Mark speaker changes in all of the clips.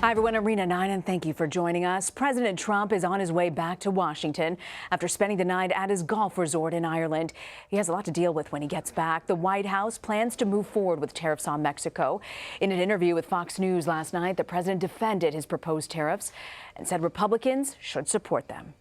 Speaker 1: Hi, everyone. Arena 9, and thank you for joining us. President Trump is on his way back to Washington after spending the night at his golf resort in Ireland. He has a lot to deal with when he gets back. The White House plans to move forward with tariffs on Mexico. In an interview with Fox News last night, the president defended his proposed tariffs and said Republicans should support them.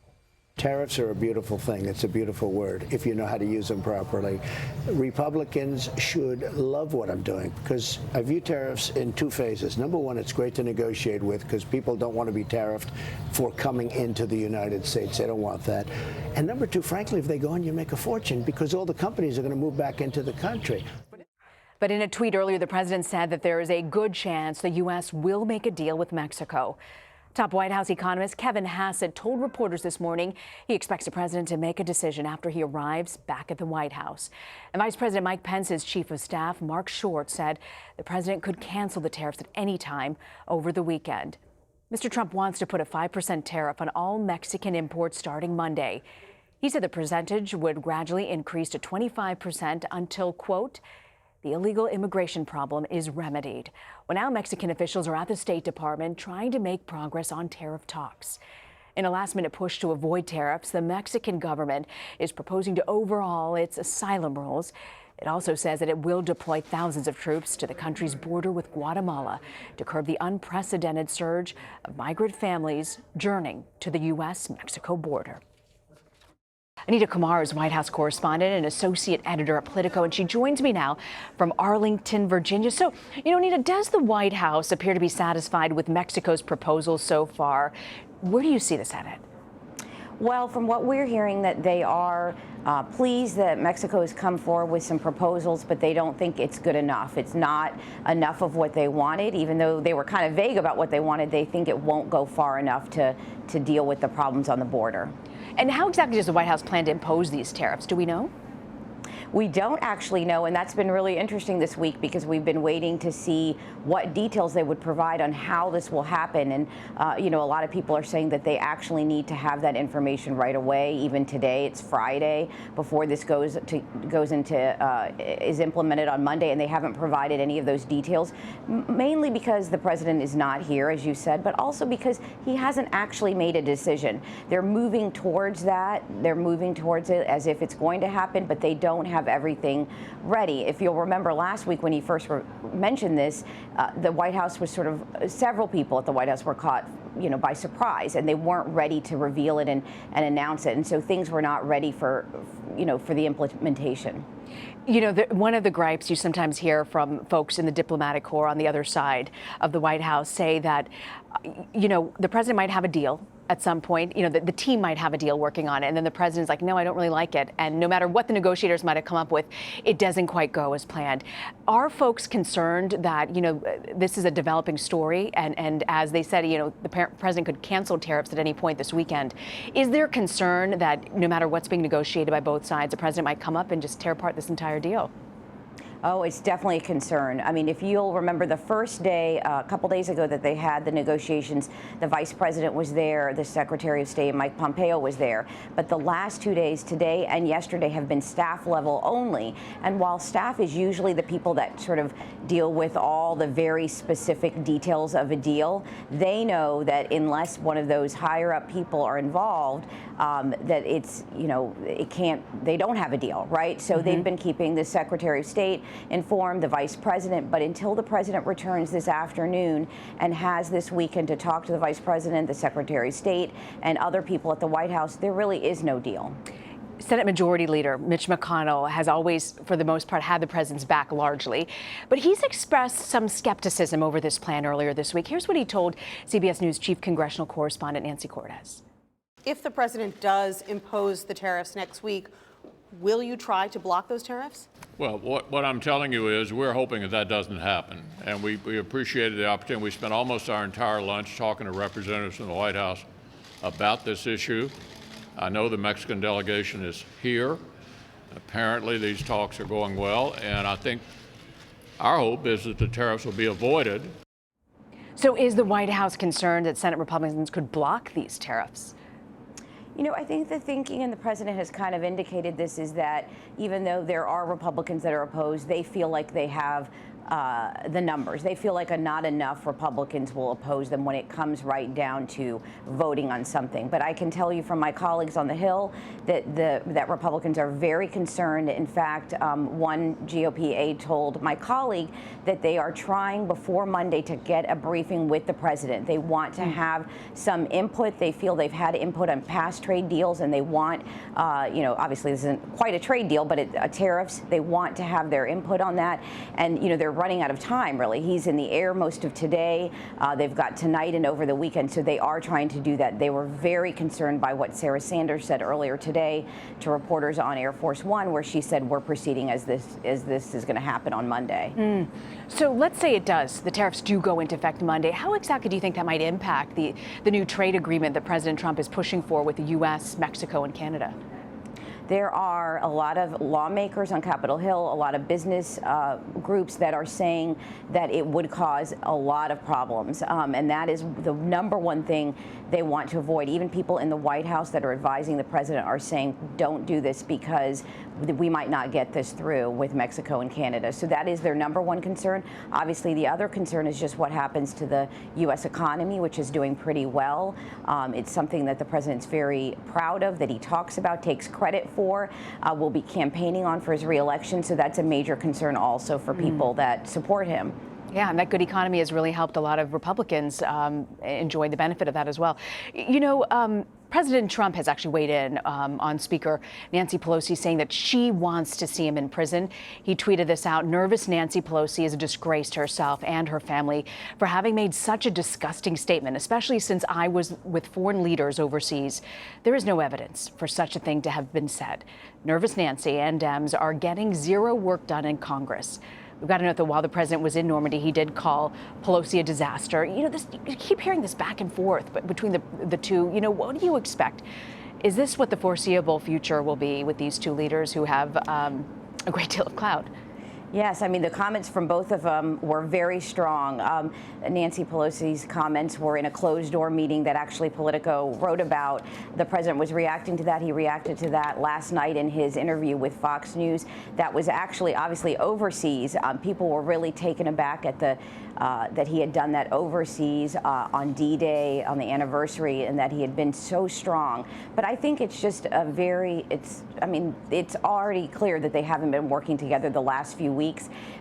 Speaker 2: Tariffs are a beautiful thing. It's a beautiful word if you know how to use them properly. Republicans should love what I'm doing because I view tariffs in two phases. Number one, it's great to negotiate with because people don't want to be tariffed for coming into the United States. They don't want that. And number two, frankly, if they go in, you make a fortune because all the companies are going to move back into the country.
Speaker 1: But in a tweet earlier, the president said that there is a good chance the U.S. will make a deal with Mexico. Top White House economist Kevin Hassett told reporters this morning he expects the president to make a decision after he arrives back at the White House. And Vice President Mike Pence's chief of staff, Mark Short, said the president could cancel the tariffs at any time over the weekend. Mr. Trump wants to put a 5% tariff on all Mexican imports starting Monday. He said the percentage would gradually increase to 25% until, quote, the illegal immigration problem is remedied. Well, now Mexican officials are at the State Department trying to make progress on tariff talks. In a last-minute push to avoid tariffs, the Mexican government is proposing to overhaul its asylum rules. It also says that it will deploy thousands of troops to the country's border with Guatemala to curb the unprecedented surge of migrant families journeying to the U.S.-Mexico border. Anita Kumar is White House correspondent and associate editor at Politico, and she joins me now from Arlington, Virginia. So, Anita, does the White House appear to be satisfied with Mexico's proposals so far? Where do you see this headed?
Speaker 3: Well, from what we're hearing, that they are pleased that Mexico has come forward with some proposals, but they don't think it's good enough. It's not enough of what they wanted. Even though they were kind of vague about what they wanted, they think it won't go far enough to deal with the problems on the border.
Speaker 1: And how exactly does the White House plan to impose these tariffs? Do we know?
Speaker 3: We don't actually know, and that's been really interesting this week because we've been waiting to see what details they would provide on how this will happen. And, a lot of people are saying that they actually need to have that information right away. Even today, it's Friday, before this is implemented on Monday, and they haven't provided any of those details, mainly because the president is not here, as you said, but also because he hasn't actually made a decision. They're moving towards that. They're moving towards it as if it's going to happen, but they don't have everything ready. If you'll remember last week when he first mentioned this, the White House was several people at the White House were caught, by surprise, and they weren't ready to reveal it and announce it. And so things were not ready for the implementation.
Speaker 1: One of the gripes you sometimes hear from folks in the diplomatic corps on the other side of the White House say that, the president might have a deal at some point, the team might have a deal working on it, and then the president's like, no, I don't really like it. And no matter what the negotiators might have come up with, it doesn't quite go as planned. Are folks concerned that, this is a developing story, and as they said, the president could cancel tariffs at any point this weekend? Is there concern that no matter what's being negotiated by both sides, the president might come up and just tear apart this entire deal?
Speaker 3: Oh, it's definitely a concern. I mean, if you'll remember the first day, a couple days ago that they had the negotiations, the vice president was there, the Secretary of State, Mike Pompeo, was there. But the last 2 days, today and yesterday, have been staff level only. And while staff is usually the people that sort of deal with all the very specific details of a deal, they know that unless one of those higher up people are involved, that it's, they don't have a deal, right? So they've been keeping the Secretary of State informed, the vice president, but until the president returns this afternoon and has this weekend to talk to the vice president, the Secretary of State, and other people at the White House, there really is no deal.
Speaker 1: Senate Majority Leader Mitch McConnell has always, for the most part, had the president's back largely, but he's expressed some skepticism over this plan earlier this week. Here's what he told CBS News chief congressional correspondent Nancy Cortez.
Speaker 4: If the president does impose the tariffs next week, will you try to block those tariffs?
Speaker 5: Well, what I'm telling you is we're hoping that doesn't happen. And we appreciated the opportunity. We spent almost our entire lunch talking to representatives from the White House about this issue. I know the Mexican delegation is here. Apparently, these talks are going well. And I think our hope is that the tariffs will be avoided.
Speaker 1: So is the White House concerned that Senate Republicans could block these tariffs?
Speaker 3: I think the thinking, and the president has kind of indicated this, is that even though there are Republicans that are opposed, they feel like they have the numbers. They feel like not enough Republicans will oppose them when it comes right down to voting on something. But I can tell you from my colleagues on the Hill that Republicans are very concerned. In fact, one GOP aide told my colleague that they are trying before Monday to get a briefing with the president. They want to have some input. They feel they've had input on past trade deals, and they want, obviously this isn't quite a trade deal, but tariffs. They want to have their input on that, and they're running out of time. Really, he's in the air most of today. They've got tonight and over the weekend, so they are trying to do that. They were very concerned by what Sarah Sanders said earlier today to reporters on Air Force One, where she said we're proceeding as this is going to happen on Monday.
Speaker 1: So let's say it does. The tariffs do go into effect Monday. How exactly do you think that might impact the new trade agreement that President Trump is pushing for with the U.S., Mexico, and Canada?
Speaker 3: There are a lot of lawmakers on Capitol Hill, a lot of business groups that are saying that it would cause a lot of problems. And that is the number one thing they want to avoid. Even people in the White House that are advising the president are saying, don't do this because we might not get this through with Mexico and Canada. So that is their number one concern. Obviously, the other concern is just what happens to the U.S. economy, which is doing pretty well. It's something that the president's very proud of, that he talks about, takes credit for, will be campaigning on for his reelection. So that's a major concern also for people that support him.
Speaker 1: Yeah, and that good economy has really helped a lot of Republicans enjoy the benefit of that as well. President Trump has actually weighed in on Speaker Nancy Pelosi, saying that she wants to see him in prison. He tweeted this out. Nervous Nancy Pelosi is a disgrace to herself and her family for having made such a disgusting statement, especially since I was with foreign leaders overseas. There is no evidence for such a thing to have been said. Nervous Nancy and Dems are getting zero work done in Congress. We've got to note that while the president was in Normandy, he did call Pelosi a disaster. You keep hearing this back and forth between the two. What do you expect? Is this what the foreseeable future will be with these two leaders who have a great deal of clout?
Speaker 3: Yes, I mean, the comments from both of them were very strong. Nancy Pelosi's comments were in a closed-door meeting that actually Politico wrote about. The president was reacting to that. He reacted to that last night in his interview with Fox News. That was actually obviously overseas. People were really taken aback at that he had done that overseas on D-Day, on the anniversary, and that he had been so strong. But I think it's just it's already clear that they haven't been working together the last few weeks.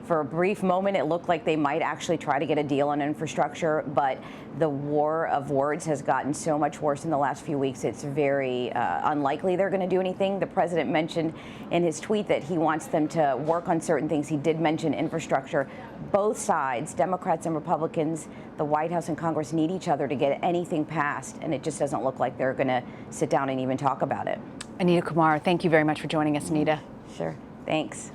Speaker 3: For a brief moment, it looked like they might actually try to get a deal on infrastructure, but the war of words has gotten so much worse in the last few weeks, it's very unlikely they're going to do anything. The president mentioned in his tweet that he wants them to work on certain things. He did mention infrastructure. Both sides, Democrats and Republicans, the White House and Congress need each other to get anything passed, and it just doesn't look like they're going to sit down and even talk about it.
Speaker 1: Anita Kumar, thank you very much for joining us, Anita.
Speaker 3: Sure. Thanks.